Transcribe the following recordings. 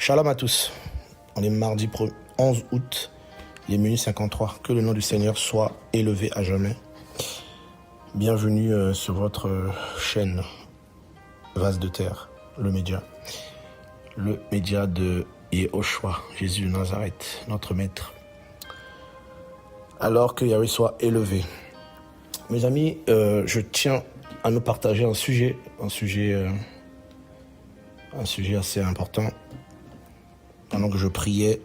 Shalom à tous. On est mardi 11 août, il est minuit 53. Que le nom du Seigneur soit élevé à jamais. Bienvenue sur votre chaîne Vase de Terre, le média. Le média de Yehoshua, Jésus de Nazareth, notre maître. Alors que Yahweh soit élevé. Mes amis, je tiens à nous partager un sujet assez important. Pendant que je priais,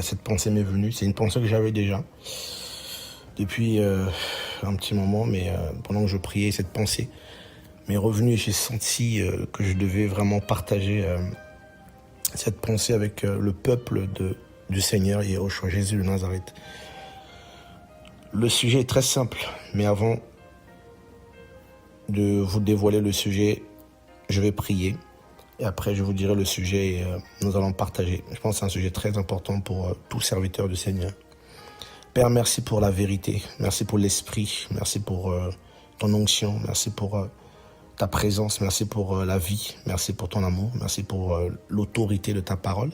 cette pensée m'est venue. C'est une pensée que j'avais déjà depuis un petit moment, mais pendant que je priais, cette pensée m'est revenue et j'ai senti que je devais vraiment partager cette pensée avec le peuple du Seigneur Yehoshua, Jésus de Nazareth. Le sujet est très simple, mais avant de vous dévoiler le sujet, je vais prier. Et après, je vous dirai le sujet et nous allons partager. Je pense que c'est un sujet très important pour tout serviteur du Seigneur. Père, merci pour la vérité. Merci pour l'esprit. Merci pour ton onction. Merci pour ta présence. Merci pour la vie. Merci pour ton amour. Merci pour l'autorité de ta parole.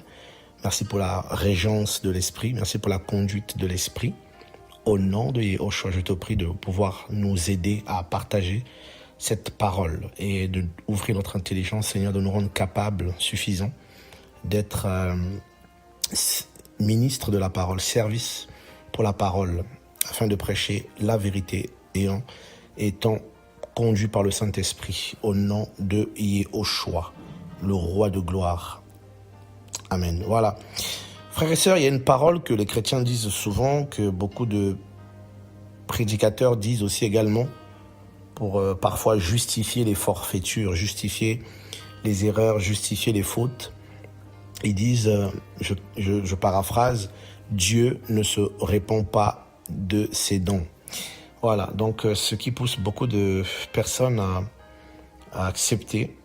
Merci pour la régence de l'esprit. Merci pour la conduite de l'esprit. Au nom de Yehoshua, je te prie de pouvoir nous aider à partager cette parole et d'ouvrir notre intelligence, Seigneur, de nous rendre capables, suffisants, d'être ministre de la parole, service pour la parole, afin de prêcher la vérité étant conduit par le Saint-Esprit, au nom de Yehoshua, le roi de gloire. Amen. Voilà. Frères et sœurs, il y a une parole que les chrétiens disent souvent, que beaucoup de prédicateurs disent aussi également, pour parfois justifier les forfaitures, justifier les erreurs, justifier les fautes. Ils disent, je paraphrase, Dieu ne se répand pas de ses dons. Voilà, donc ce qui pousse beaucoup de personnes à accepter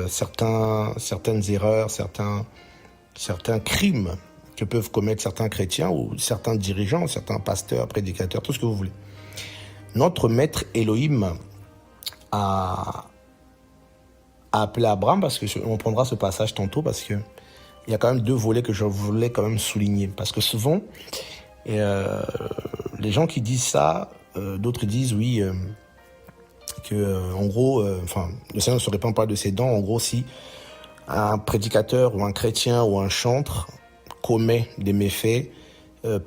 certaines erreurs, certains crimes que peuvent commettre certains chrétiens ou certains dirigeants, certains pasteurs, prédicateurs, tout ce que vous voulez. Notre maître Elohim a appelé Abraham, parce que on prendra ce passage tantôt, parce que il y a quand même deux volets que je voulais quand même souligner, parce que souvent les gens qui disent ça, d'autres disent oui que en gros, le Seigneur ne se répand pas de ses dons. En gros, si un prédicateur ou un chrétien ou un chantre commet des méfaits,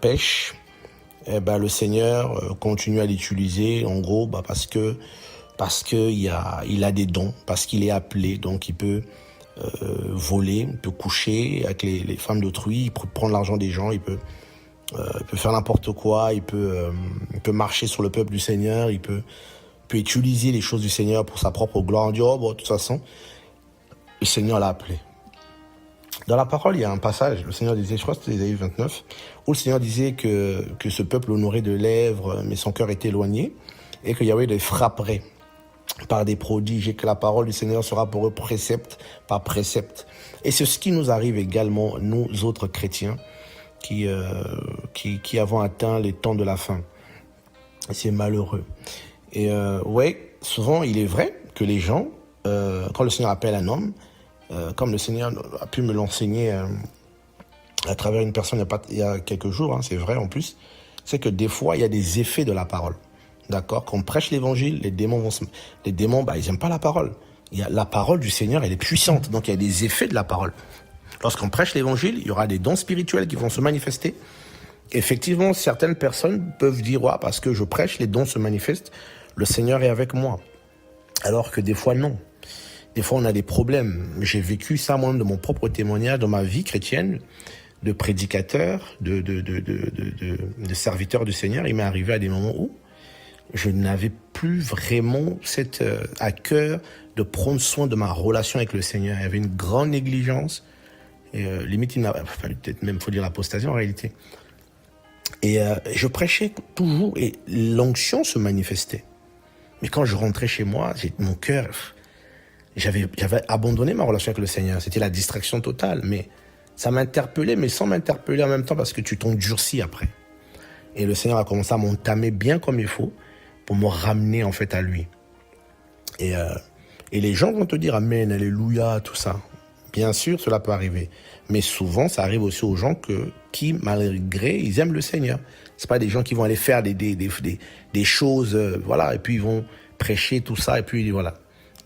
pêche, le Seigneur continue à l'utiliser, en gros, parce qu'il a des dons, parce qu'il est appelé, donc il peut voler, il peut coucher avec les femmes d'autrui, il peut prendre l'argent des gens, il peut faire n'importe quoi, il peut marcher sur le peuple du Seigneur, il peut utiliser les choses du Seigneur pour sa propre gloire. On dit, de toute façon, le Seigneur l'a appelé. Dans la parole, il y a un passage, le Seigneur disait, je crois que c'était Ésaïe 29, où le Seigneur disait que ce peuple honorait de lèvres, mais son cœur était éloigné, et que Yahweh les frapperait par des prodiges, et que la parole du Seigneur sera pour eux précepte par précepte. Et c'est ce qui nous arrive également, nous autres chrétiens, qui avons atteint les temps de la fin. Et c'est malheureux. Et souvent, il est vrai que les gens, quand le Seigneur appelle un homme, comme le Seigneur a pu me l'enseigner à travers une personne il y a quelques jours, c'est vrai en plus, c'est que des fois, il y a des effets de la parole. D'accord? Quand on prêche l'évangile, les démons, ils n'aiment pas la parole. La parole du Seigneur, elle est puissante, donc il y a des effets de la parole. Lorsqu'on prêche l'évangile, il y aura des dons spirituels qui vont se manifester. Effectivement, certaines personnes peuvent dire, parce que je prêche, les dons se manifestent, le Seigneur est avec moi. Alors que des fois, non. Des fois, on a des problèmes. J'ai vécu ça, moi, de mon propre témoignage, dans ma vie chrétienne, de prédicateur, de serviteur du Seigneur. Il m'est arrivé à des moments où je n'avais plus vraiment à cœur de prendre soin de ma relation avec le Seigneur. Il y avait une grande négligence. Et, limite, il m'a fallu peut-être même, faut dire, l'apostasie en réalité. Et je prêchais toujours et l'onction se manifestait. Mais quand je rentrais chez moi, mon cœur, j'avais abandonné ma relation avec le Seigneur. C'était la distraction totale. Mais ça m'interpellait, mais sans m'interpeller en même temps, parce que tu t'endurcis après. Et le Seigneur a commencé à m'entamer bien comme il faut pour me ramener en fait à lui. Et les gens vont te dire Amen, Alléluia, tout ça. Bien sûr, cela peut arriver. Mais souvent, ça arrive aussi aux gens qui, malgré, ils aiment le Seigneur. C'est pas des gens qui vont aller faire des choses, voilà, et puis ils vont prêcher tout ça, et puis voilà.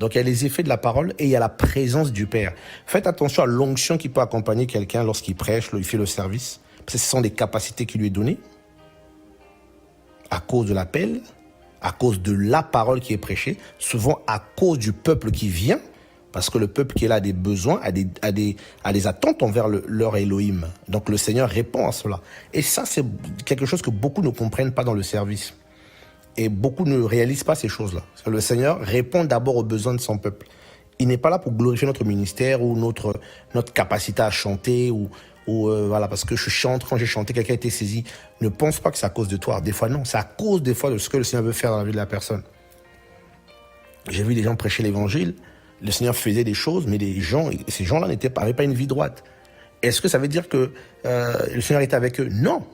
Donc il y a les effets de la parole et il y a la présence du Père. Faites attention à l'onction qui peut accompagner quelqu'un lorsqu'il prêche, il fait le service. Parce que ce sont des capacités qui lui est données à cause de l'appel, à cause de la parole qui est prêchée, souvent à cause du peuple qui vient, parce que le peuple qui est là a des besoins, a des attentes envers leur Elohim. Donc le Seigneur répond à cela. Et ça, c'est quelque chose que beaucoup ne comprennent pas dans le service. Et beaucoup ne réalisent pas ces choses-là. Parce que le Seigneur répond d'abord aux besoins de son peuple. Il n'est pas là pour glorifier notre ministère ou notre capacité à chanter voilà, parce que je chante, quand j'ai chanté, quelqu'un a été saisi. Ne pense pas que c'est à cause de toi. Des fois, non. C'est à cause, des fois, de ce que le Seigneur veut faire dans la vie de la personne. J'ai vu des gens prêcher l'évangile. Le Seigneur faisait des choses, mais ces gens-là n'avaient pas une vie droite. Est-ce que ça veut dire que le Seigneur était avec eux? Non.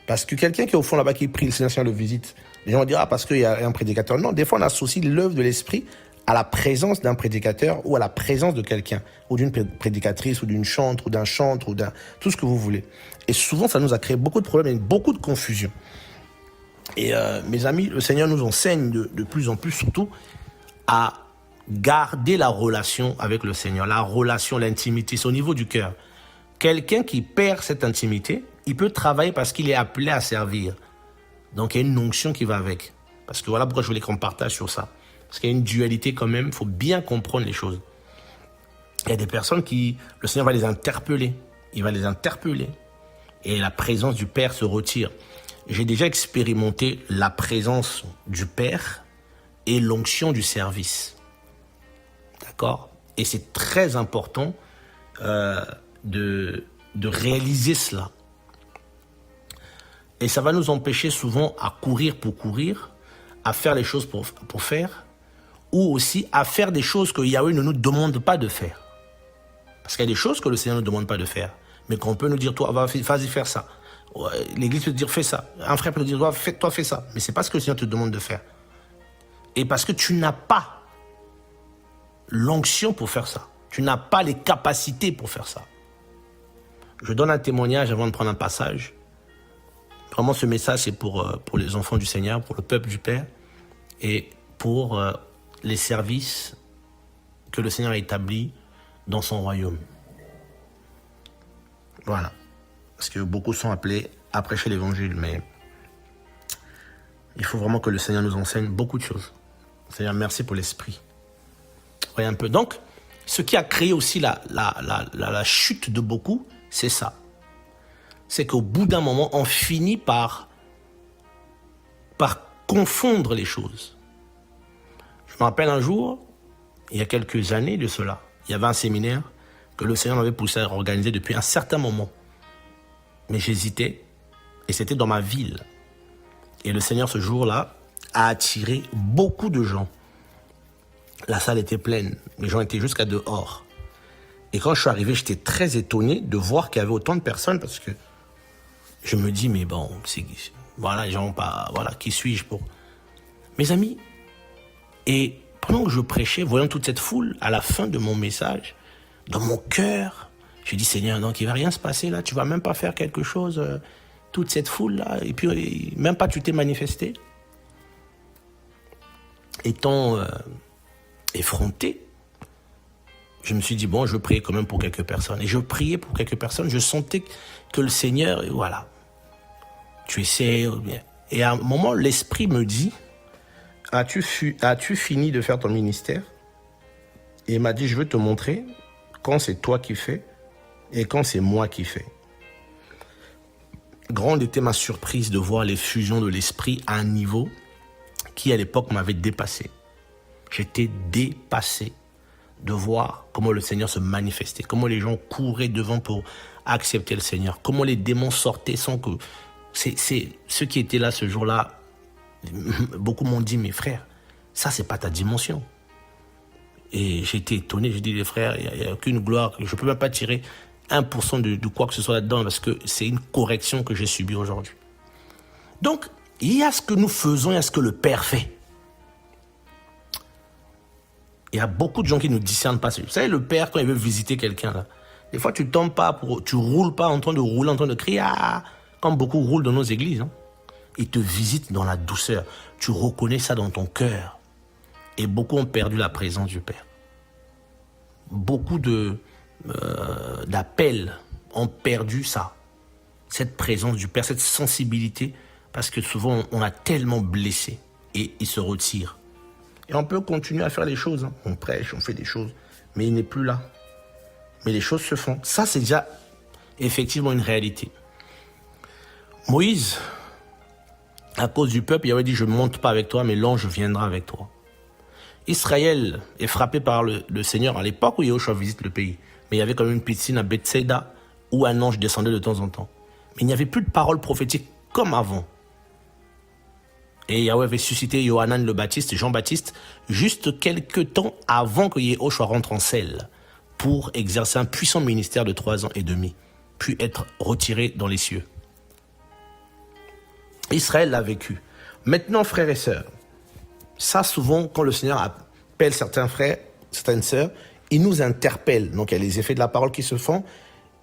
Parce que quelqu'un qui est au fond là-bas, qui prie, le Seigneur le visite. Les gens vont dire, parce qu'il y a un prédicateur. Non, des fois, on associe l'œuvre de l'Esprit à la présence d'un prédicateur ou à la présence de quelqu'un, ou d'une prédicatrice, ou d'une chantre, ou d'un chantre, ou tout ce que vous voulez. Et souvent, ça nous a créé beaucoup de problèmes et beaucoup de confusion. Et mes amis, le Seigneur nous enseigne de plus en plus, surtout, à garder la relation avec le Seigneur, la relation, l'intimité, c'est au niveau du cœur. Quelqu'un qui perd cette intimité, il peut travailler parce qu'il est appelé à servir. Donc il y a une onction qui va avec. Parce que voilà pourquoi je voulais qu'on partage sur ça. Parce qu'il y a une dualité quand même, il faut bien comprendre les choses. Il y a des personnes le Seigneur va les interpeller. Il va les interpeller. Et la présence du Père se retire. J'ai déjà expérimenté la présence du Père et l'onction du service. D'accord? Et c'est très important de réaliser cela. Et ça va nous empêcher souvent à courir pour courir, à faire les choses pour faire, ou aussi à faire des choses que Yahweh ne nous demande pas de faire. Parce qu'il y a des choses que le Seigneur ne nous demande pas de faire, mais qu'on peut nous dire, toi, vas-y faire ça. L'Église peut te dire, fais ça. Un frère peut te dire, toi, fais ça. Mais ce n'est pas ce que le Seigneur te demande de faire. Et parce que tu n'as pas l'onction pour faire ça. Tu n'as pas les capacités pour faire ça. Je donne un témoignage avant de prendre un passage. Vraiment, ce message, c'est pour les enfants du Seigneur, pour le peuple du Père et pour les services que le Seigneur a établis dans son royaume. Voilà. Parce que beaucoup sont appelés à prêcher l'évangile, mais il faut vraiment que le Seigneur nous enseigne beaucoup de choses. Seigneur, merci pour l'esprit. Voyez un peu. Donc, ce qui a créé aussi la chute de beaucoup, c'est ça. C'est qu'au bout d'un moment, on finit par confondre les choses. Je me rappelle un jour, il y a quelques années de cela, il y avait un séminaire que le Seigneur m'avait poussé à organiser depuis un certain moment. Mais j'hésitais, et c'était dans ma ville. Et le Seigneur, ce jour-là, a attiré beaucoup de gens. La salle était pleine, les gens étaient jusqu'à dehors. Et quand je suis arrivé, j'étais très étonné de voir qu'il y avait autant de personnes, parce que je me dis, mais bon, voilà, les gens pas, voilà, qui suis-je pour... Mes amis, et pendant que je prêchais, voyant toute cette foule, à la fin de mon message, dans mon cœur, je dis, Seigneur, donc il ne va rien se passer là, tu ne vas même pas faire quelque chose, toute cette foule-là, et puis même pas tu t'es manifesté. Étant effronté, je me suis dit, bon, je vais prier quand même pour quelques personnes. Et je priais pour quelques personnes, je sentais que le Seigneur, voilà, tu essaies. Et à un moment, l'Esprit me dit, as-tu fini de faire ton ministère? Et il m'a dit, je veux te montrer quand c'est toi qui fais et quand c'est moi qui fais. Grande était ma surprise de voir les fusions de l'Esprit à un niveau qui, à l'époque, m'avait dépassé. J'étais dépassé de voir comment le Seigneur se manifestait, comment les gens couraient devant pour accepter le Seigneur, comment les démons sortaient sans que... C'est ceux qui étaient là ce jour-là, beaucoup m'ont dit, mes frères, ça, c'est pas ta dimension. Et j'ai été étonné, j'ai dit, les frères, il n'y a aucune gloire, je ne peux même pas tirer 1% de quoi que ce soit là-dedans, parce que c'est une correction que j'ai subie aujourd'hui. Donc, il y a ce que nous faisons, il y a ce que le Père fait. Il y a beaucoup de gens qui ne discernent pas. Vous savez, le père, quand il veut visiter quelqu'un, là, des fois, tu tombes pas, tu roules pas en train de rouler, en train de crier, ah, comme beaucoup roulent dans nos églises. Hein. Il te visite dans la douceur. Tu reconnais ça dans ton cœur. Et beaucoup ont perdu la présence du Père. Beaucoup d'appels ont perdu ça. Cette présence du Père, cette sensibilité, parce que souvent, on a tellement blessé et il se retire. Et on peut continuer à faire les choses. Hein. On prêche, on fait des choses, mais il n'est plus là. Mais les choses se font. Ça, c'est déjà effectivement une réalité. Moïse, à cause du peuple, il avait dit, je ne monte pas avec toi, mais l'ange viendra avec toi. Israël est frappé par le Seigneur à l'époque où Yahushua visite le pays. Mais il y avait quand même une piscine à Bethsaïda où un ange descendait de temps en temps. Mais il n'y avait plus de paroles prophétiques comme avant. Et Yahweh avait suscité Yohanan le Baptiste, Jean-Baptiste, juste quelques temps avant que Yahushua rentre en selle pour exercer un puissant ministère de 3 ans et demi, puis être retiré dans les cieux. Israël l'a vécu. Maintenant, frères et sœurs, ça souvent, quand le Seigneur appelle certains frères, certaines sœurs, il nous interpelle. Donc, il y a les effets de la parole qui se font,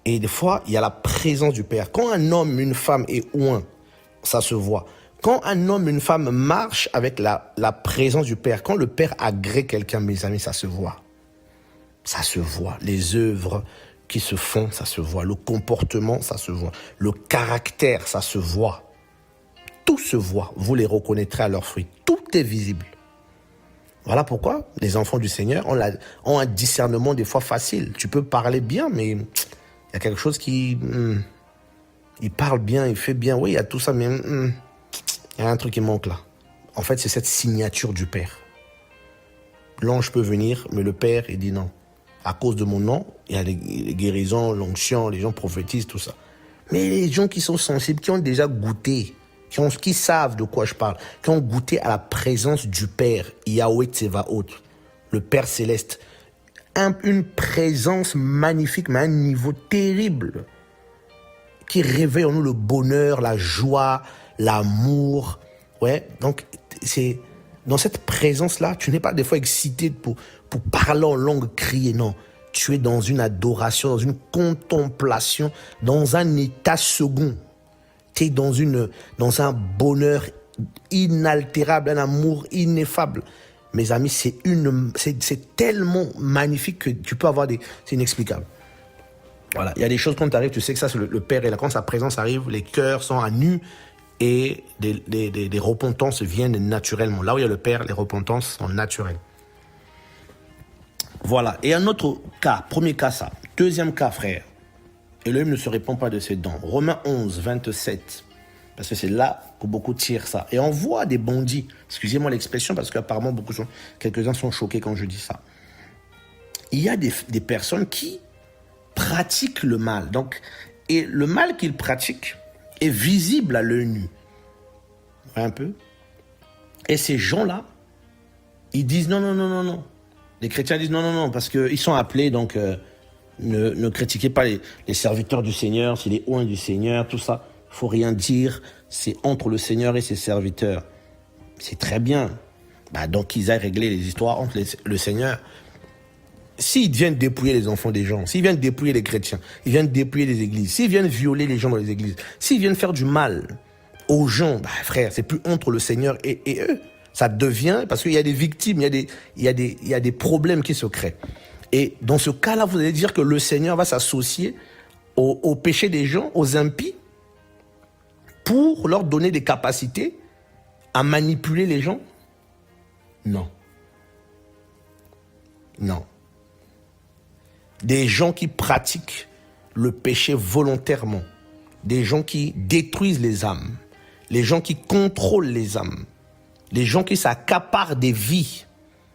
et des fois, il y a la présence du Père. Quand un homme, une femme est oint, ça se voit. Quand un homme, une femme marche avec la présence du Père, quand le Père agrée quelqu'un, mes amis, ça se voit. Ça se voit. Les œuvres qui se font, ça se voit. Le comportement, ça se voit. Le caractère, ça se voit. Tout se voit. Vous les reconnaîtrez à leurs fruits. Tout est visible. Voilà pourquoi les enfants du Seigneur ont un discernement des fois facile. Tu peux parler bien, mais il y a quelque chose qui... il parle bien, il fait bien. Oui, il y a tout ça, mais il y a un truc qui manque là. En fait, c'est cette signature du Père. L'ange peut venir, mais le Père, il dit non. À cause de mon nom, il y a les guérisons, l'onction, les gens prophétisent, tout ça. Mais les gens qui sont sensibles, qui ont déjà goûté, qui savent de quoi je parle, qui ont goûté à la présence du Père, Yahweh Tsevaot, le Père céleste, une présence magnifique, mais à un niveau terrible, qui réveille en nous le bonheur, la joie, l'amour. Ouais, donc c'est dans cette présence-là, tu n'es pas des fois excité pour parler en langue, crier, non. Tu es dans une adoration, dans une contemplation, dans un état second. Tu es dans un bonheur inaltérable, un amour ineffable. Mes amis, c'est tellement magnifique que tu peux avoir c'est inexplicable. Voilà, il y a des choses quand tu arrives, tu sais que ça c'est le Père, et là quand sa présence arrive, les cœurs sont à nu et des repentances viennent naturellement. Là où il y a le Père, les repentances sont naturelles. Voilà, et un autre cas, premier cas ça. Deuxième cas, frère, Elohim ne se répand pas de ses dons. Romains 11, 27, parce que c'est là que beaucoup tirent ça. Et on voit des bandits, excusez-moi l'expression, parce qu'apparemment quelques-uns sont choqués quand je dis ça. Il y a des personnes qui pratiquent le mal. Donc, et le mal qu'ils pratiquent est visible à l'œil nu. Vous voyez un peu? Et ces gens-là, ils disent non, non, non, non, non. Les chrétiens disent non, non, non, parce qu'ils sont appelés, donc ne critiquez pas les serviteurs du Seigneur, c'est les oints du Seigneur, tout ça. Il ne faut rien dire, c'est entre le Seigneur et ses serviteurs. C'est très bien. Donc ils aillent régler les histoires entre le Seigneur. S'ils viennent dépouiller les enfants des gens, s'ils viennent dépouiller les chrétiens, ils viennent dépouiller les églises, s'ils viennent violer les gens dans les églises, s'ils viennent faire du mal aux gens, frère, c'est plus entre le Seigneur et eux. Ça devient, parce qu'il y a des victimes, il y a des problèmes qui se créent. Et dans ce cas-là, vous allez dire que le Seigneur va s'associer au péché des gens, aux impies, pour leur donner des capacités à manipuler les gens? Non. Non. Des gens qui pratiquent le péché volontairement, des gens qui détruisent les âmes, les gens qui contrôlent les âmes, les gens qui s'accaparent des vies,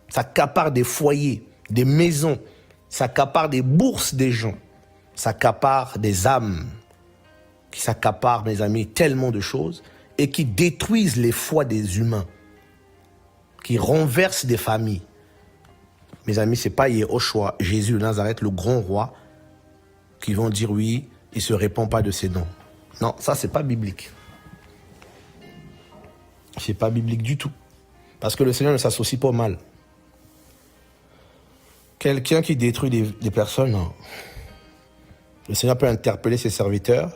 s'accaparent des foyers, des maisons, s'accaparent des bourses des gens, s'accaparent des âmes, qui s'accaparent, mes amis, tellement de choses, et qui détruisent les foi des humains, qui renversent des familles. Mes amis, ce n'est pas Yehoshua, Jésus de Nazareth, le grand roi, qui vont dire oui, il ne se répand pas de ses dons. Non, ça, ce n'est pas biblique. Ce n'est pas biblique du tout. Parce que le Seigneur ne s'associe pas au mal. Quelqu'un qui détruit des personnes, non. Le Seigneur peut interpeller ses serviteurs,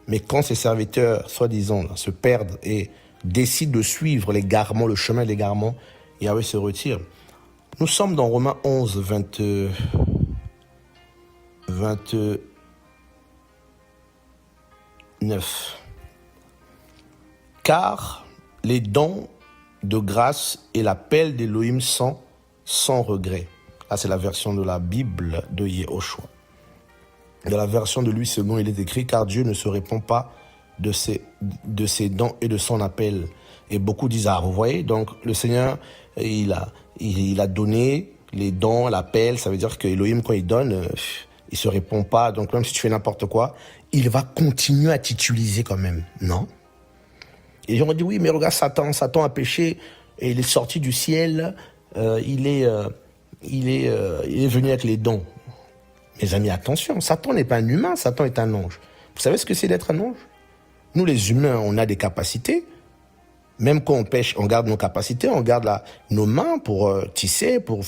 mais quand ces serviteurs, soi-disant, là, se perdent et décident de suivre l'égarement, le chemin de l'égarement, Yahweh se retire. Nous sommes dans Romains 11, 29. Car les dons de grâce et l'appel d'Élohim sont sans regret. Là, c'est la version de la Bible de Yehoshua. Dans la version de lui, selon il est écrit, car Dieu ne se répand pas de ses dons et de son appel. Et beaucoup disent, ah, vous voyez, donc le Seigneur, il a donné les dons, l'appel, ça veut dire que Elohim, quand il donne, il se répond pas. Donc même si tu fais n'importe quoi, il va continuer à t'utiliser quand même. Non. Et les gens ont dit, oui, mais regarde, Satan a péché, et il est sorti du ciel, il est venu avec les dons. Mes amis, attention, Satan n'est pas un humain, Satan est un ange. Vous savez ce que c'est d'être un ange? Nous, les humains, on a des capacités. Même quand on pêche, on garde nos capacités, on garde nos mains pour tisser, pour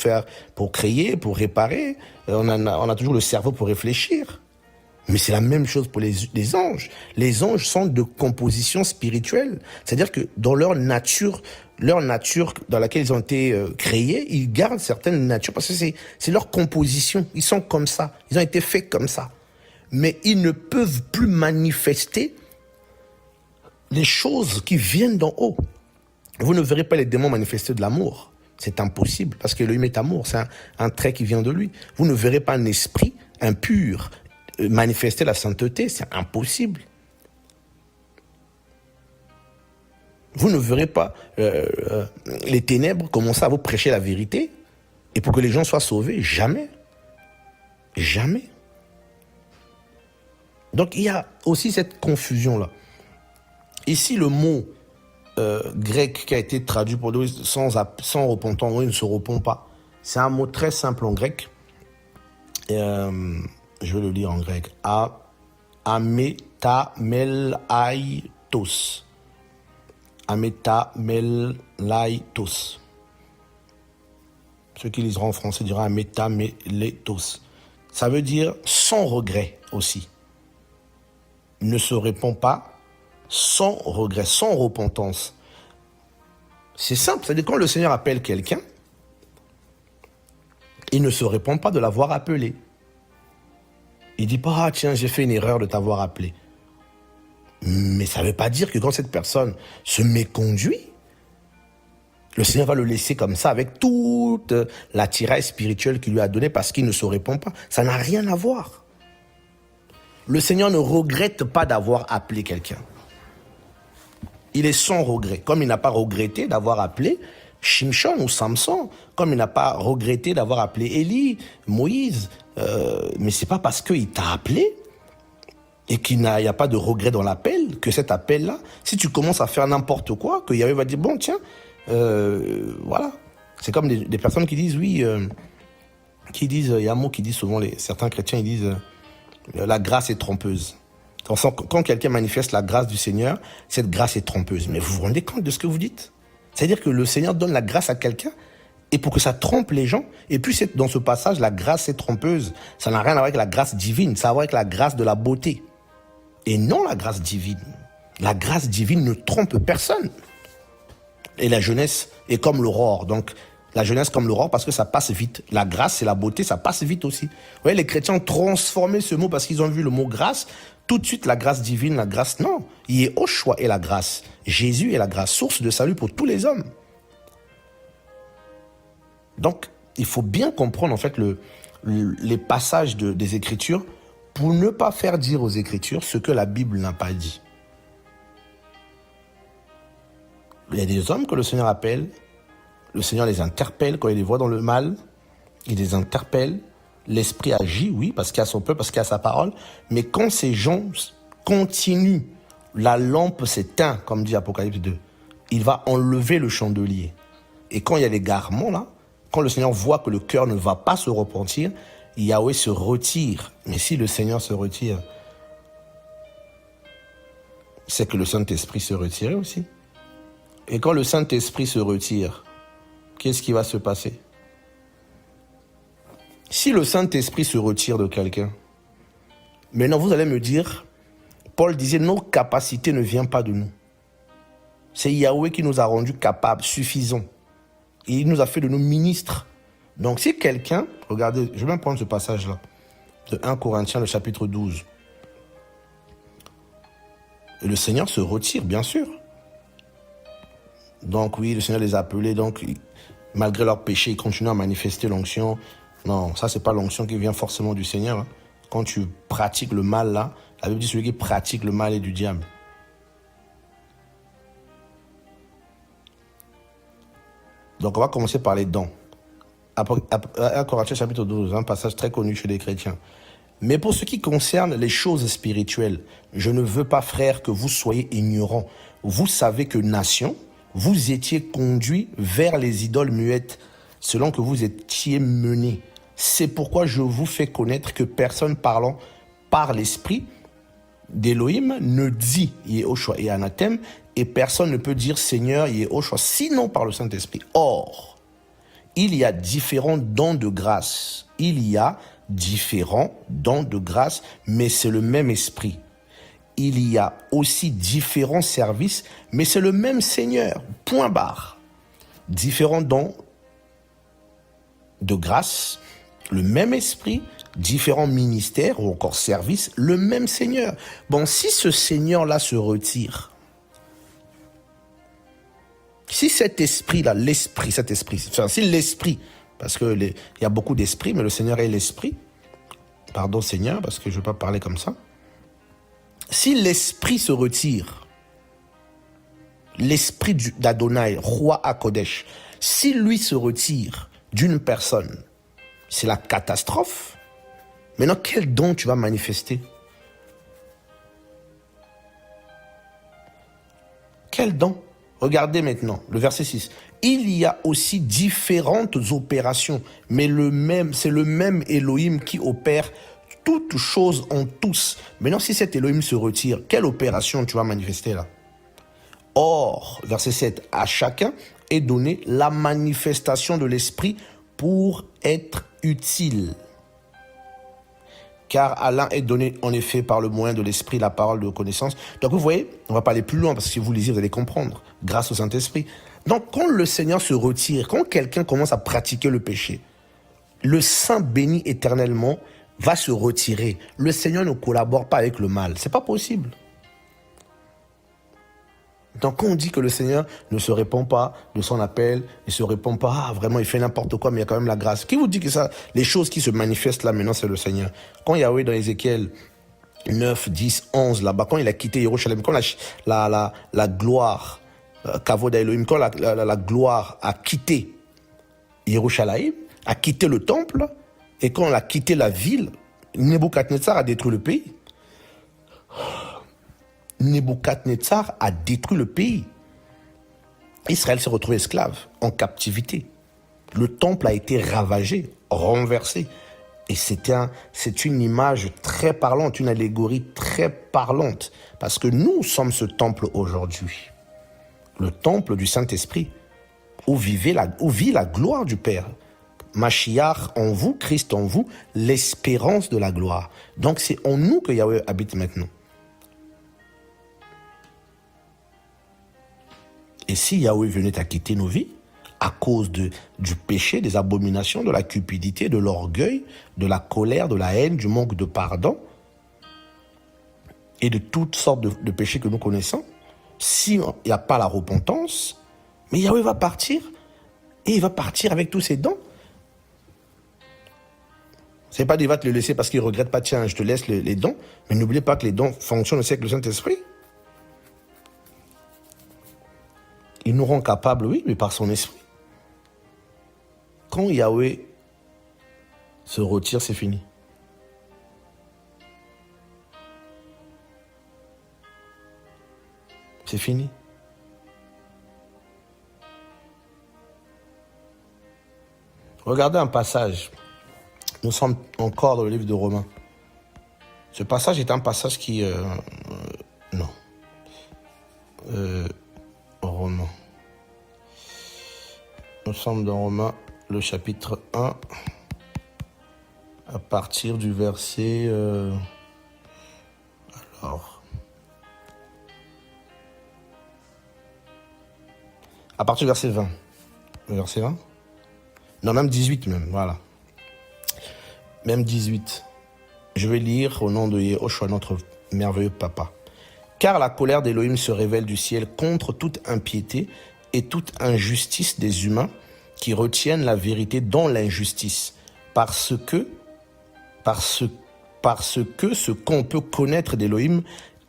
créer, pour réparer. On a toujours le cerveau pour réfléchir. Mais c'est la même chose pour les anges. Les anges sont de composition spirituelle. C'est-à-dire que dans leur nature dans laquelle ils ont été créés, ils gardent certaines natures parce que c'est leur composition. Ils sont comme ça. Ils ont été faits comme ça. Mais ils ne peuvent plus manifester les choses qui viennent d'en haut. Vous ne verrez pas les démons manifester de l'amour. C'est impossible parce que l'Élohim est amour. C'est un trait qui vient de lui. Vous ne verrez pas un esprit impur manifester la sainteté. C'est impossible. Vous ne verrez pas les ténèbres commencer à vous prêcher la vérité et pour que les gens soient sauvés. Jamais. Jamais. Donc il y a aussi cette confusion-là. Ici, le mot grec qui a été traduit pour nous sans repentant, il ne se repent pas. C'est un mot très simple en grec. Je vais le lire en grec. Ametamelaitos. Ametamelaitos. Ceux qui liseront en français diront ametamelaitos. Ça veut dire sans regret aussi. Ne se répand pas. Sans regret, sans repentance. C'est simple, c'est-à-dire quand le Seigneur appelle quelqu'un, il ne se répand pas de l'avoir appelé. Il ne dit pas, ah tiens, j'ai fait une erreur de t'avoir appelé. Mais ça ne veut pas dire que quand cette personne se méconduit, le Seigneur va le laisser comme ça avec toute l'attirail spirituel qu'il lui a donné parce qu'il ne se répand pas. Ça n'a rien à voir. Le Seigneur ne regrette pas d'avoir appelé quelqu'un. Il est sans regret. Comme il n'a pas regretté d'avoir appelé Shimshon ou Samson, comme il n'a pas regretté d'avoir appelé Élie, Moïse. Mais c'est pas parce qu'il t'a appelé et qu'il n'y a pas de regret dans l'appel que cet appel-là, si tu commences à faire n'importe quoi, que Yahweh va dire, bon tiens, voilà. C'est comme des personnes qui disent, oui, il y a un mot qui dit souvent, certains chrétiens, ils disent, la grâce est trompeuse. Quand quelqu'un manifeste la grâce du Seigneur, cette grâce est trompeuse. Mais vous vous rendez compte de ce que vous dites? C'est-à-dire que le Seigneur donne la grâce à quelqu'un et pour que ça trompe les gens. Et puis dans ce passage, la grâce est trompeuse. Ça n'a rien à voir avec la grâce divine. Ça a à voir avec la grâce de la beauté. Et non la grâce divine. La grâce divine ne trompe personne. Et la jeunesse est comme l'aurore. Donc, la jeunesse comme l'aurore parce que ça passe vite. La grâce et la beauté, ça passe vite aussi. Vous voyez, les chrétiens ont transformé ce mot parce qu'ils ont vu le mot grâce. Tout de suite, la grâce divine, la grâce, non. Yehoshua est la grâce. Jésus est la grâce, source de salut pour tous les hommes. Donc, il faut bien comprendre en fait les passages des Écritures pour ne pas faire dire aux Écritures ce que la Bible n'a pas dit. Il y a des hommes que le Seigneur appelle, le Seigneur les interpelle quand il les voit dans le mal, il les interpelle. L'Esprit agit, oui, parce qu'il y a son peuple, parce qu'il y a sa parole. Mais quand ces gens continuent, la lampe s'éteint, comme dit Apocalypse 2. Il va enlever le chandelier. Et quand il y a l'égarement, là, quand le Seigneur voit que le cœur ne va pas se repentir, Yahweh se retire. Mais si le Seigneur se retire, c'est que le Saint-Esprit se retire aussi. Et quand le Saint-Esprit se retire, qu'est-ce qui va se passer? Si le Saint-Esprit se retire de quelqu'un, maintenant vous allez me dire, Paul disait, nos capacités ne viennent pas de nous. C'est Yahweh qui nous a rendus capables, suffisants. Et il nous a fait de nos ministres. Donc si quelqu'un, regardez, je vais même prendre ce passage-là, de 1 Corinthiens, le chapitre 12. Et le Seigneur se retire, bien sûr. Donc oui, le Seigneur les a appelés, donc malgré leur péché, ils continuent à manifester l'onction. Non, ça c'est pas l'onction qui vient forcément du Seigneur. Quand tu pratiques le mal là, la Bible dit celui qui pratique le mal est du diable. Donc on va commencer par les dons. 1 Corinthiens chapitre 12, un passage très connu chez les chrétiens. Mais pour ce qui concerne les choses spirituelles, je ne veux pas, frères, que vous soyez ignorants. Vous savez que nation, vous étiez conduits vers les idoles muettes, selon que vous étiez menés. C'est pourquoi je vous fais connaître que personne parlant par l'esprit d'Élohim ne dit Yehoshua et anathème, et personne ne peut dire Seigneur Yehoshua, sinon par le Saint-Esprit. Or, il y a différents dons de grâce. Il y a différents dons de grâce, mais c'est le même esprit. Il y a aussi différents services, mais c'est le même Seigneur. Point barre. Différents dons de grâce, le même esprit, différents ministères ou encore services, le même Seigneur. Bon, si ce Seigneur-là se retire, si cet esprit-là, si l'esprit, parce qu'il y a beaucoup d'esprits, mais le Seigneur est l'esprit, pardon Seigneur, parce que je ne veux pas parler comme ça, si l'esprit se retire, l'esprit d'Adonai, roi à Kodesh, si lui se retire d'une personne, c'est la catastrophe. Maintenant, quel don tu vas manifester? Quel don? Regardez maintenant, le verset 6. Il y a aussi différentes opérations, mais c'est le même Elohim qui opère toutes choses en tous. Maintenant, si cet Elohim se retire, quelle opération tu vas manifester là? Or, verset 7, à chacun est donné la manifestation de l'esprit pour être utile. Car à l'un est donné en effet par le moyen de l'esprit la parole de connaissance. Donc vous voyez, on va pas aller plus loin parce que si vous lisez, vous allez comprendre, grâce au Saint-Esprit. Donc quand le Seigneur se retire, quand quelqu'un commence à pratiquer le péché, le Saint béni éternellement va se retirer. Le Seigneur ne collabore pas avec le mal. C'est pas possible. Donc quand on dit que le Seigneur ne se répand pas de son appel, il ne se répand pas, vraiment il fait n'importe quoi, mais il y a quand même la grâce. Qui vous dit que ça, les choses qui se manifestent là maintenant, c'est le Seigneur? Quand Yahweh dans Ézéchiel 9, 10, 11, là-bas, quand il a quitté Jérusalem, quand la gloire, Kavod Elohim, quand la gloire a quitté Jérusalem, a quitté le temple, et quand on a quitté la ville, Nebuchadnezzar a détruit le pays. Nebuchadnezzar a détruit le pays. Israël s'est retrouvé esclave, en captivité. Le temple a été ravagé, renversé. Et c'est une image très parlante, une allégorie très parlante. Parce que nous sommes ce temple aujourd'hui. Le temple du Saint-Esprit, où vit la gloire du Père. Mashiach en vous, Christ en vous, l'espérance de la gloire. Donc c'est en nous que Yahweh habite maintenant. Et si Yahweh venait à quitter nos vies, à cause du péché, des abominations, de la cupidité, de l'orgueil, de la colère, de la haine, du manque de pardon, et de toutes sortes de péchés que nous connaissons, s'il n'y a pas la repentance, mais Yahweh va partir, et il va partir avec tous ses dons. C'est pas qu'il va te le laisser parce qu'il ne regrette pas, tiens, je te laisse les dons, mais n'oubliez pas que les dons fonctionnent aussi avec le Saint-Esprit. Il nous rend capables, oui, mais par son esprit. Quand Yahweh se retire, c'est fini. C'est fini. Regardez un passage. Nous sommes encore dans le livre de Romains. Ce passage est un passage qui... non. Romains. Nous sommes dans Romains, le chapitre 1. à partir du verset... alors... À partir du verset 20. Le verset 20 ? Non, même 18 même, voilà. Même 18. Je vais lire au nom de Yehoshua, notre merveilleux papa. Car la colère d'Élohim se révèle du ciel contre toute impiété et toute injustice des humains qui retiennent la vérité dans l'injustice. Parce que ce qu'on peut connaître d'Élohim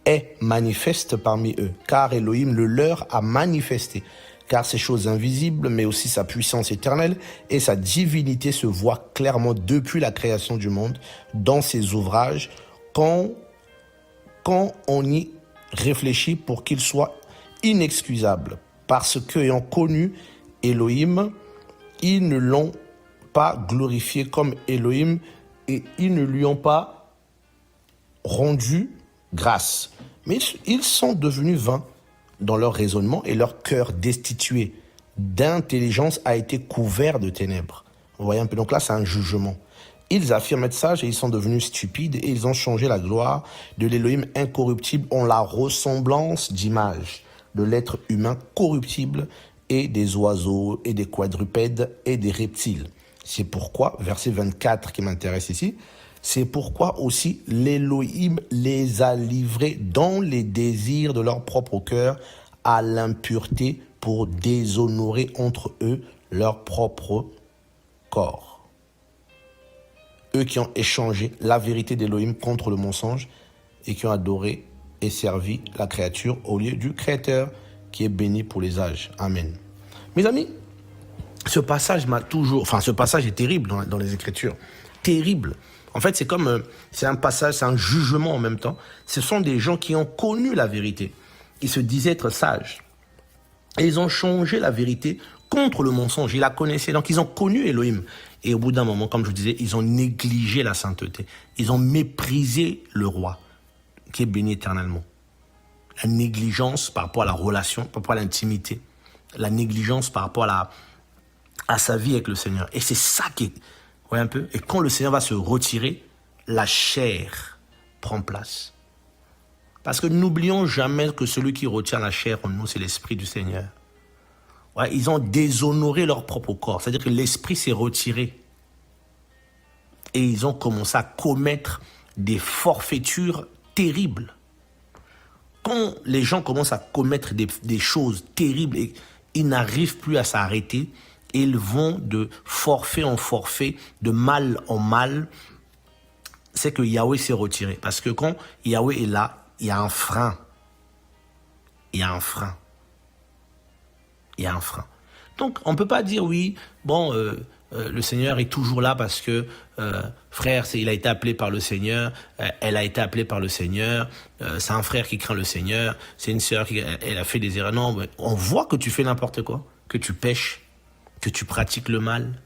est manifeste parmi eux. Car Élohim le leur a manifesté. Car ces choses invisibles, mais aussi sa puissance éternelle et sa divinité se voient clairement depuis la création du monde dans ses ouvrages quand on y réfléchit pour qu'ils soient inexcusables. Parce qu'ayant connu Élohim, ils ne l'ont pas glorifié comme Élohim et ils ne lui ont pas rendu grâce. Mais ils sont devenus vains dans leur raisonnement et leur cœur destitué d'intelligence a été couvert de ténèbres. Vous voyez un peu, donc là c'est un jugement. Ils affirment être sages et ils sont devenus stupides et ils ont changé la gloire de l'Élohim incorruptible en la ressemblance d'image de l'être humain corruptible et des oiseaux et des quadrupèdes et des reptiles. C'est pourquoi, verset 24 qui m'intéresse ici, c'est pourquoi aussi l'Élohim les a livrés dans les désirs de leur propre cœur à l'impureté pour déshonorer entre eux leur propre corps. Eux qui ont échangé la vérité d'Élohim contre le mensonge et qui ont adoré et servi la créature au lieu du Créateur qui est béni pour les âges. Amen. Mes amis, ce passage est terrible dans les Écritures. Terrible. En fait, c'est un passage, c'est un jugement en même temps. Ce sont des gens qui ont connu la vérité. Ils se disaient être sages. Et ils ont changé la vérité contre le mensonge. Ils la connaissaient. Donc, ils ont connu Elohim. Et au bout d'un moment, comme je vous disais, ils ont négligé la sainteté. Ils ont méprisé le roi, qui est béni éternellement. La négligence par rapport à la relation, par rapport à l'intimité. La négligence par rapport à sa vie avec le Seigneur. Et c'est ça qui est... Ouais, un peu. Et quand le Seigneur va se retirer, la chair prend place. Parce que n'oublions jamais que celui qui retient la chair en nous, c'est l'Esprit du Seigneur. Ouais, ils ont déshonoré leur propre corps. C'est-à-dire que l'Esprit s'est retiré. Et ils ont commencé à commettre des forfaitures terribles. Quand les gens commencent à commettre des choses terribles et ils n'arrivent plus à s'arrêter, ils vont de forfait en forfait, de mal en mal, c'est que Yahweh s'est retiré. Parce que quand Yahweh est là, il y a un frein. Il y a un frein. Il y a un frein. Donc, on ne peut pas dire, oui, bon, le Seigneur est toujours là parce que, frère, il a été appelé par le Seigneur, elle a été appelée par le Seigneur, c'est un frère qui craint le Seigneur, c'est une sœur elle a fait des erreurs. Non, on voit que tu fais n'importe quoi, que tu pêches, que tu pratiques le mal.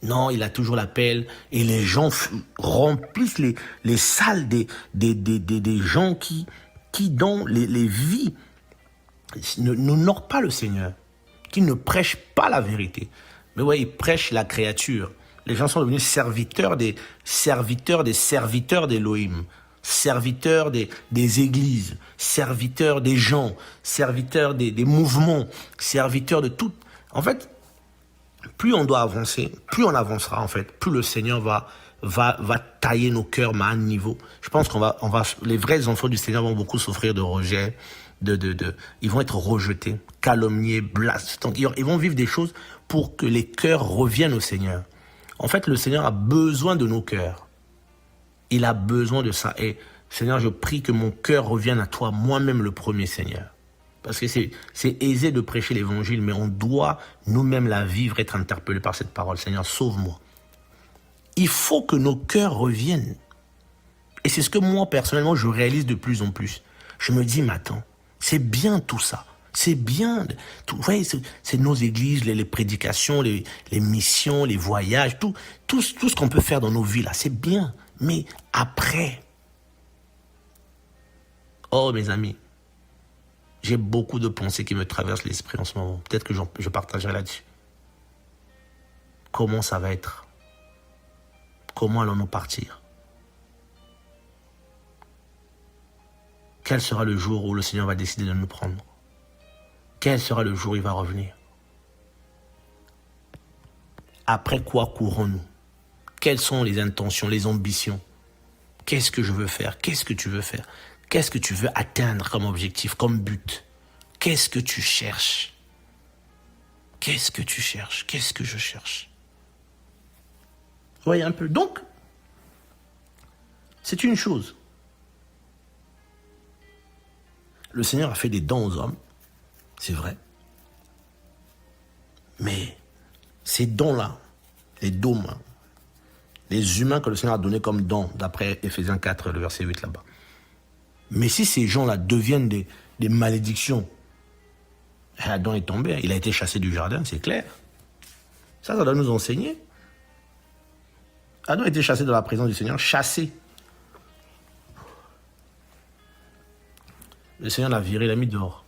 Non, il a toujours l'appel et les gens remplissent les salles des gens qui dans les vies n'honorent pas le Seigneur, qui ne prêchent pas la vérité. Mais ouais, ils prêchent la créature. Les gens sont devenus serviteurs des serviteurs d'Élohim, serviteurs des églises, serviteurs des gens, serviteurs des mouvements, serviteurs de tout. En fait, plus on doit avancer, plus on avancera en fait, plus le Seigneur va tailler nos cœurs à un niveau. Je pense les vrais enfants du Seigneur vont beaucoup souffrir de rejet, ils vont être rejetés, calomniés, blasphémés. Ils vont vivre des choses pour que les cœurs reviennent au Seigneur. En fait, le Seigneur a besoin de nos cœurs. Il a besoin de ça. Et Seigneur, je prie que mon cœur revienne à toi, moi-même le premier, Seigneur. Parce que c'est aisé de prêcher l'évangile, mais on doit nous-mêmes la vivre, être interpellés par cette parole. Seigneur, sauve-moi. Il faut que nos cœurs reviennent. Et c'est ce que moi, personnellement, je réalise de plus en plus. Je me dis, mais attends, c'est bien tout ça. C'est bien. Vous voyez, c'est nos églises, les prédications, les missions, les voyages, tout ce qu'on peut faire dans nos vies, là, c'est bien. Mais après, oh mes amis, j'ai beaucoup de pensées qui me traversent l'esprit en ce moment. Peut-être que je partagerai là-dessus. Comment ça va être? comment allons-nous partir? Quel sera le jour où le Seigneur va décider de nous prendre? Quel sera le jour où il va revenir? Après quoi courons-nous? Quelles sont les intentions, les ambitions? Qu'est-ce que je veux faire? Qu'est-ce que tu veux faire? Qu'est-ce que tu veux atteindre comme objectif, comme but? Qu'est-ce que tu cherches? Qu'est-ce que tu cherches? Qu'est-ce que je cherche? Vous voyez un peu. Donc, c'est une chose. Le Seigneur a fait des dons aux hommes, c'est vrai. Mais ces dons-là, les dons, les humains que le Seigneur a donnés comme dons, d'après Éphésiens 4, le verset 8 là-bas. Mais si ces gens-là deviennent des malédictions, Adam est tombé, il a été chassé du jardin, c'est clair. Ça doit nous enseigner. Adam a été chassé de la présence du Seigneur, chassé. Le Seigneur l'a viré, l'a mis dehors.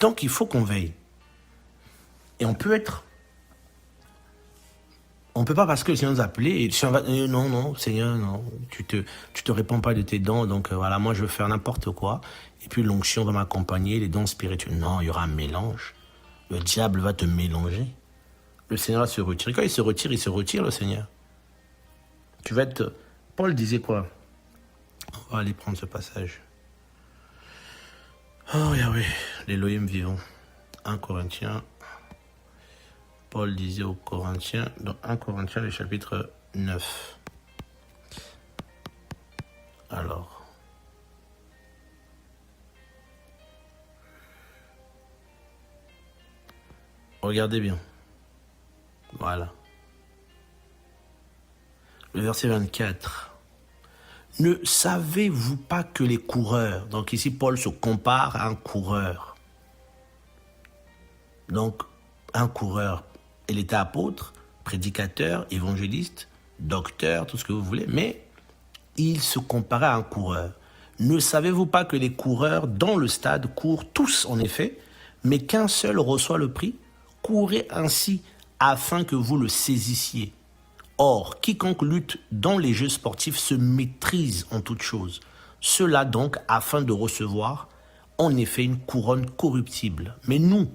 Donc il faut qu'on veille. Et on peut être... On ne peut pas parce que le Seigneur nous a appelés, et le Seigneur va... non, Seigneur, non, tu te réponds pas de tes dons, donc voilà, moi je veux faire n'importe quoi, et puis l'onction va m'accompagner, les dons spirituels. Non, il y aura un mélange. Le diable va te mélanger. Le Seigneur va se retirer. Quand il se retire, le Seigneur. Tu vas être... Paul disait quoi? On va aller prendre ce passage. Oh Yahweh, l'Élohim vivant. 1 Corinthiens. Paul disait aux Corinthiens, dans 1 Corinthiens, le chapitre 9. Alors. Regardez bien. Voilà. Le verset 24. Ne savez-vous pas que les coureurs, donc ici Paul se compare à un coureur. Donc, un coureur, il était apôtre, prédicateur, évangéliste, docteur, tout ce que vous voulez, mais il se comparait à un coureur. Ne savez-vous pas que les coureurs dans le stade courent tous en effet, mais qu'un seul reçoit le prix? Courez ainsi afin que vous le saisissiez. Or, quiconque lutte dans les jeux sportifs se maîtrise en toutes choses. Cela donc afin de recevoir en effet une couronne corruptible. Mais nous,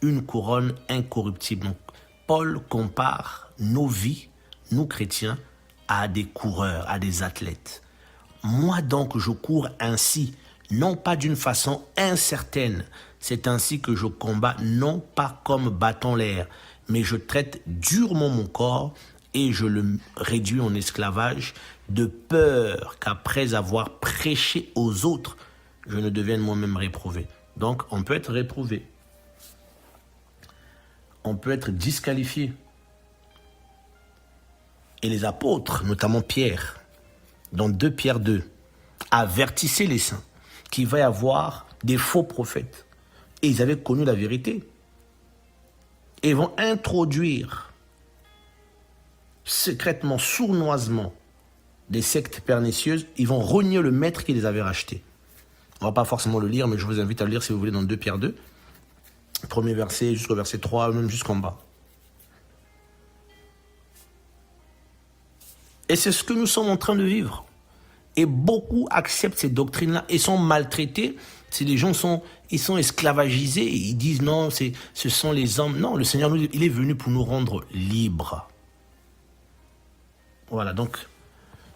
une couronne incorruptible. Donc, Paul compare nos vies, nous chrétiens, à des coureurs, à des athlètes. Moi donc, je cours ainsi, non pas d'une façon incertaine. C'est ainsi que je combats, non pas comme battant l'air, mais je traite durement mon corps et je le réduis en esclavage de peur qu'après avoir prêché aux autres, je ne devienne moi-même réprouvé. Donc, on peut être réprouvé. On peut être disqualifié. Et les apôtres, notamment Pierre, dans 2 Pierre 2, avertissaient les saints qu'il va y avoir des faux prophètes. Et ils avaient connu la vérité. Et ils vont introduire secrètement, sournoisement, des sectes pernicieuses. Ils vont renier le maître qui les avait rachetés. On ne va pas forcément le lire, mais je vous invite à le lire si vous voulez dans 2 Pierre 2. Premier verset jusqu'au verset 3, même jusqu'en bas. Et c'est ce que nous sommes en train de vivre. Et beaucoup acceptent ces doctrines-là et sont maltraités. Si les gens sont esclavagisés, ils disent non, ce sont les hommes. Non, le Seigneur, il est venu pour nous rendre libres. Voilà, donc,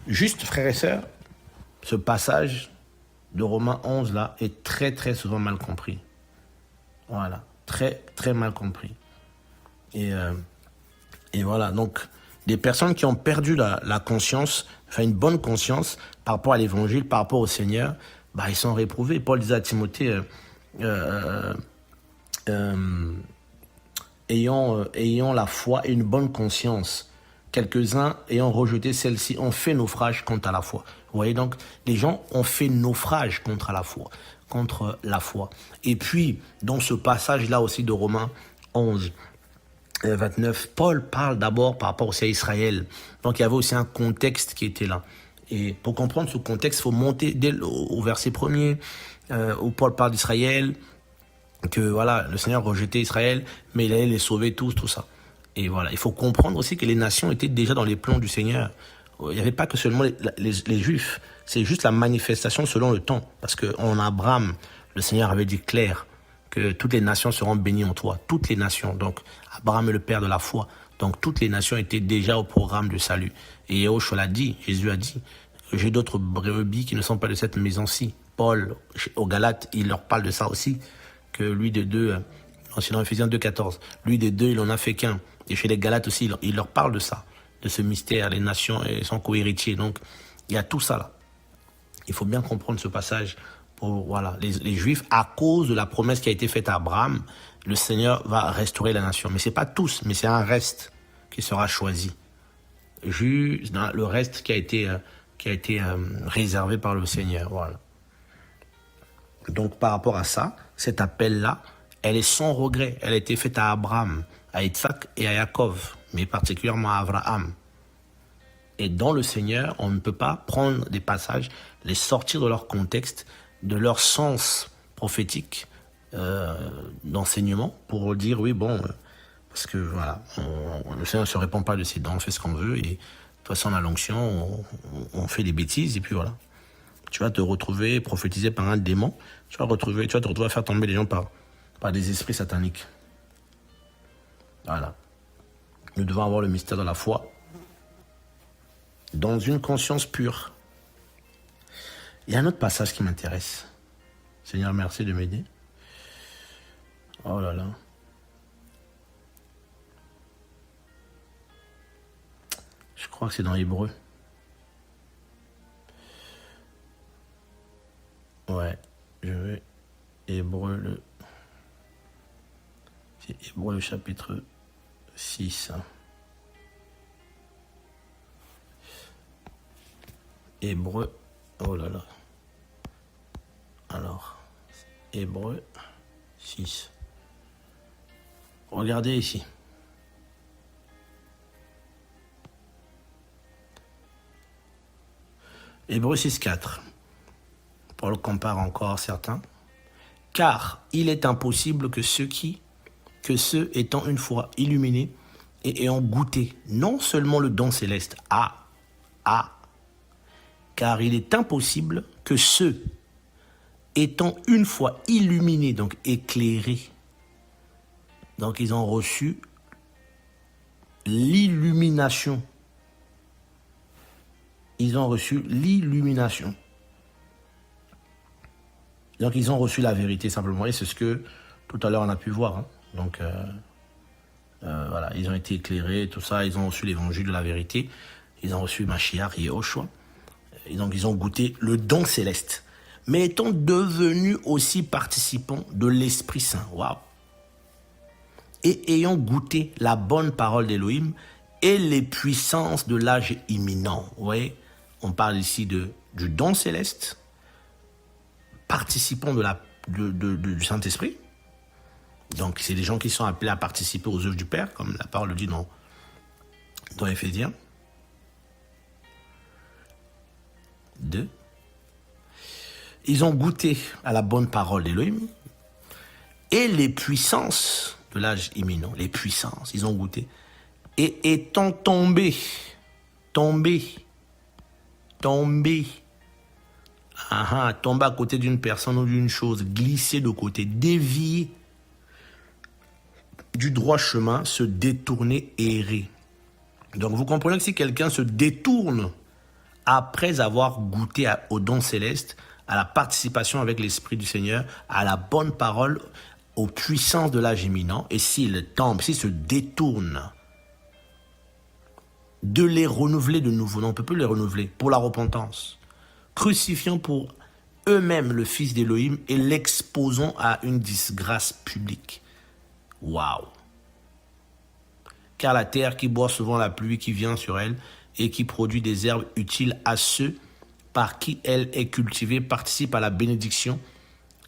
juste frères et sœurs, ce passage de Romains 11 là est très très souvent mal compris. Voilà, très très mal compris. Et voilà, donc des personnes qui ont perdu la conscience, enfin une bonne conscience par rapport à l'évangile, par rapport au Seigneur, bah, ils sont réprouvés. Paul disait à Timothée, ayant la foi et une bonne conscience. Quelques-uns ayant rejeté celle-ci ont fait naufrage contre la foi. Vous voyez donc, les gens ont fait naufrage contre la foi. Et puis, dans ce passage-là aussi de Romains 11, 29, Paul parle d'abord par rapport aussi à Israël. Donc il y avait aussi un contexte qui était là. Et pour comprendre ce contexte, il faut monter au verset 1er, où Paul parle d'Israël. que voilà, le Seigneur rejetait Israël, mais il allait les sauver tous, tout ça. Et voilà, il faut comprendre aussi que les nations étaient déjà dans les plans du Seigneur. Il n'y avait pas que seulement les Juifs, c'est juste la manifestation selon le temps. Parce qu'en Abraham, le Seigneur avait dit clair que toutes les nations seront bénies en toi, toutes les nations. Donc, Abraham est le père de la foi. Donc, toutes les nations étaient déjà au programme du salut. Et Yahushua l'a dit, Jésus a dit, j'ai d'autres brebis qui ne sont pas de cette maison-ci. Paul, aux Galates, il leur parle de ça aussi, que lui de deux, c'est dans Ephésiens 2,14, lui des deux, il en a fait qu'un. Et chez les Galates aussi, il leur parle de ça, de ce mystère, les nations sont co-héritiers. Donc, il y a tout ça là. Il faut bien comprendre ce passage pour, voilà, les Juifs, à cause de la promesse qui a été faite à Abraham, le Seigneur va restaurer la nation. Mais c'est pas tous, mais c'est un reste qui sera choisi. Juste dans le reste qui a été réservé par le Seigneur, voilà. Donc, par rapport à ça, cet appel-là, elle est sans regret. Elle a été faite à Abraham, à Isaac et à Yaakov, mais particulièrement à Abraham. Et dans le Seigneur, on ne peut pas prendre des passages, les sortir de leur contexte, de leur sens prophétique d'enseignement, pour dire, oui, bon, parce que voilà, le Seigneur ne se répand pas de ses dents, on fait ce qu'on veut, et de toute façon, on a l'onction, on fait des bêtises, et puis voilà. Tu vas te retrouver prophétisé par un démon. Tu vas te retrouver à faire tomber les gens par des esprits sataniques. Voilà. Nous devons avoir le mystère de la foi dans une conscience pure. Il y a un autre passage qui m'intéresse. Seigneur, merci de m'aider. Oh là là. Je crois que c'est dans Hébreu. Ouais, je vais Hébreu c'est Hébreu le chapitre 6. Hébreu, oh là là. Alors, Hébreu 6. Regardez ici. Hébreu 6,4. Paul compare encore certains. Car il est impossible que ceux étant une fois illuminés et ayant goûté non seulement le don céleste, car il est impossible que ceux étant une fois illuminés, donc éclairés, donc ils ont reçu l'illumination. Ils ont reçu l'illumination. Donc, ils ont reçu la vérité simplement. Et c'est ce que tout à l'heure on a pu voir. Hein. Donc, voilà, ils ont été éclairés, tout ça. Ils ont reçu l'évangile de la vérité. Ils ont reçu Mashiach, Yehoshua. Et donc, ils ont goûté le don céleste. Mais étant devenus aussi participants de l'Esprit Saint. Waouh! Et ayant goûté la bonne parole d'Élohim et les puissances de l'âge imminent. Vous voyez, on parle ici du don céleste, participants du Saint-Esprit. Donc, c'est des gens qui sont appelés à participer aux œuvres du Père, comme la parole le dit dans Éphésiens 2. Ils ont goûté à la bonne parole d'Élohim et les puissances de l'âge imminent. Les puissances, ils ont goûté. Et étant tombés, tomber à côté d'une personne ou d'une chose, glisser de côté, dévier du droit chemin, se détourner et errer. Donc vous comprenez que si quelqu'un se détourne après avoir goûté au don céleste, à la participation avec l'Esprit du Seigneur, à la bonne parole, aux puissances de l'âge imminent, et s'il tombe, s'il se détourne, de les renouveler de nouveau. Non, on ne peut plus les renouveler pour la repentance. Crucifiant pour eux-mêmes le Fils d'Élohim et l'exposant à une disgrâce publique. Waouh! Car la terre qui boit souvent la pluie qui vient sur elle et qui produit des herbes utiles à ceux par qui elle est cultivée participe à la bénédiction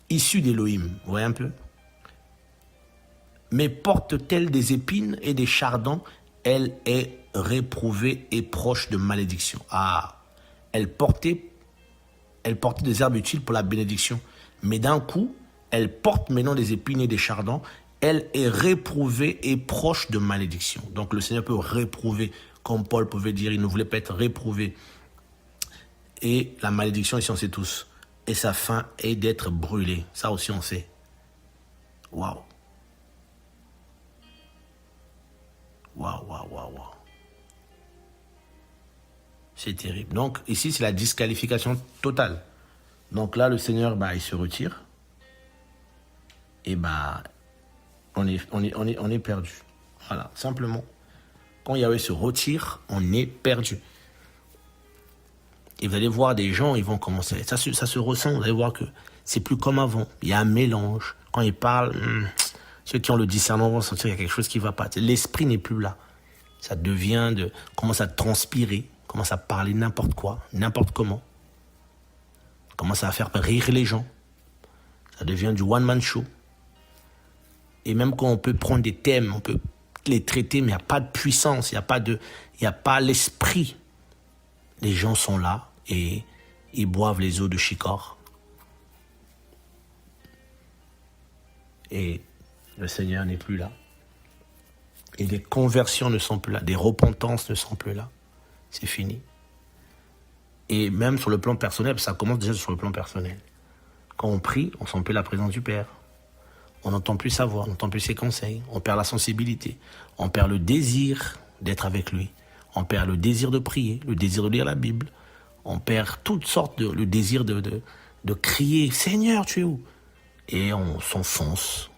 issue d'Élohim. Vous voyez un peu? Mais porte-t-elle des épines et des chardons, elle est réprouvée et proche de malédiction. Elle portait des herbes utiles pour la bénédiction. Mais d'un coup, Elle porte maintenant des épines et des chardons. Elle est réprouvée et proche de malédiction. Donc le Seigneur peut réprouver, comme Paul pouvait dire, il ne voulait pas être réprouvé. Et la malédiction, ici on sait tous. Et sa fin est d'être brûlé. Ça aussi on sait. Waouh. Waouh, waouh, waouh, waouh. C'est terrible. Donc ici c'est la disqualification totale. Donc là le Seigneur, il se retire. Et on est perdu. Voilà, simplement. Quand Yahweh se retire, on est perdu. Et vous allez voir des gens, ils vont commencer. Ça se ressent, vous allez voir que c'est plus comme avant. Il y a un mélange. Quand ils parlent, ceux qui ont le discernement vont sentir qu'il y a quelque chose qui ne va pas. L'esprit n'est plus là. Ça commence à transpirer, commence à parler n'importe quoi, n'importe comment. Commence à faire rire les gens. Ça devient du one-man show. Et même quand on peut prendre des thèmes, on peut les traiter, mais il n'y a pas de puissance, il n'y a pas l'esprit. Les gens sont là et ils boivent les eaux de Shikor. Et le Seigneur n'est plus là. Et des conversions ne sont plus là, des repentances ne sont plus là. C'est fini. Et même sur le plan personnel, ça commence déjà sur le plan personnel. Quand on prie, on sent plus la présence du Père. On n'entend plus sa voix, on n'entend plus ses conseils. On perd la sensibilité. On perd le désir d'être avec lui. On perd le désir de prier, le désir de lire la Bible. On perd toutes sortes le désir de crier « Seigneur, tu es où ?» Et on s'enfonce.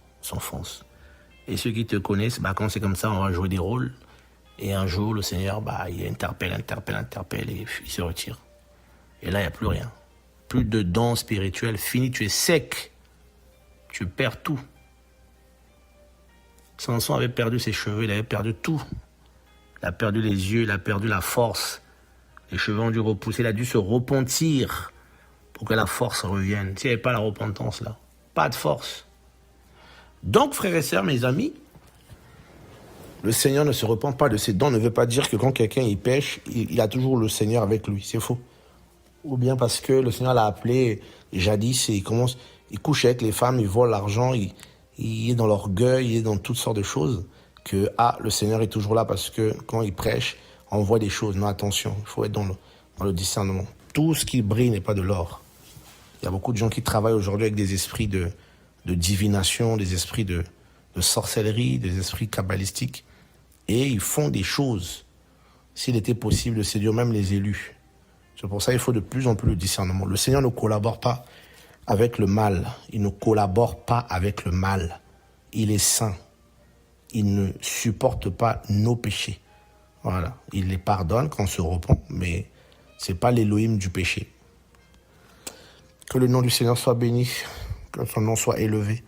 Et ceux qui te connaissent, quand c'est comme ça, on va jouer des rôles. Et un jour, le Seigneur, il interpelle et il se retire. Et là, il n'y a plus rien. Plus de dons spirituels, fini, tu es sec. Tu perds tout. Samson avait perdu ses cheveux, il avait perdu tout. Il a perdu les yeux, il a perdu la force. Les cheveux ont dû repousser, il a dû se repentir pour que la force revienne. S'il n'y avait pas la repentance là, pas de force. Donc, frères et sœurs, mes amis, le Seigneur ne se repent pas de ses dons, ne veut pas dire que quand quelqu'un y pêche, il a toujours le Seigneur avec lui. C'est faux. Ou bien parce que le Seigneur l'a appelé jadis et il couche avec les femmes, il vole l'argent, il est dans l'orgueil, il est dans toutes sortes de choses. Que le Seigneur est toujours là parce que quand il prêche, on voit des choses. Non, attention, il faut être dans le discernement. Tout ce qui brille n'est pas de l'or. Il y a beaucoup de gens qui travaillent aujourd'hui avec des esprits de divination, des esprits de sorcellerie, des esprits kabbalistiques. Et ils font des choses. S'il était possible de séduire même les élus. C'est pour ça qu'il faut de plus en plus le discernement. Le Seigneur ne collabore pas avec le mal. Il ne collabore pas avec le mal. Il est saint. Il ne supporte pas nos péchés. Voilà. Il les pardonne quand on se repent, mais ce n'est pas l'Élohim du péché. Que le nom du Seigneur soit béni, que son nom soit élevé.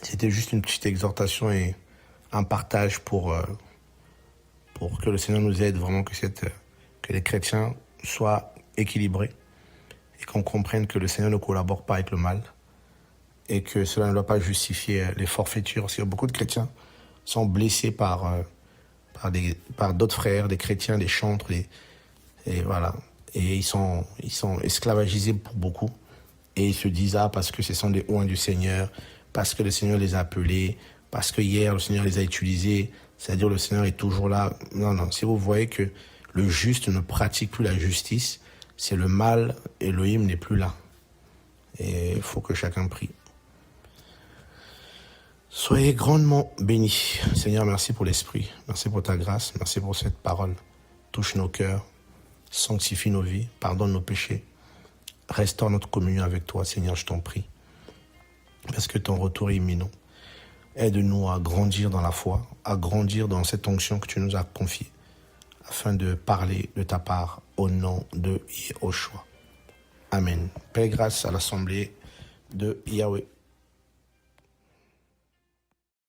C'était juste une petite exhortation et un partage pour que le Seigneur nous aide vraiment, que les chrétiens soient équilibrés et qu'on comprenne que le Seigneur ne collabore pas avec le mal. Et que cela ne doit pas justifier les forfaitures. Parce que beaucoup de chrétiens sont blessés par d'autres frères, des chrétiens, des chantres, et voilà. Et ils sont esclavagisés pour beaucoup. Et ils se disent, parce que ce sont des oints du Seigneur, parce que le Seigneur les a appelés, parce que hier le Seigneur les a utilisés, c'est-à-dire le Seigneur est toujours là. Non, si vous voyez que le juste ne pratique plus la justice, c'est le mal, Elohim n'est plus là. Et il faut que chacun prie. Soyez grandement bénis. Seigneur, merci pour l'Esprit. Merci pour ta grâce. Merci pour cette parole. Touche nos cœurs. Sanctifie nos vies. Pardonne nos péchés. Restaure notre communion avec toi, Seigneur, je t'en prie. Parce que ton retour est imminent. Aide-nous à grandir dans la foi, à grandir dans cette onction que tu nous as confiée, afin de parler de ta part au nom de Yahushua. Amen. Paix et grâce à l'assemblée de Yahweh.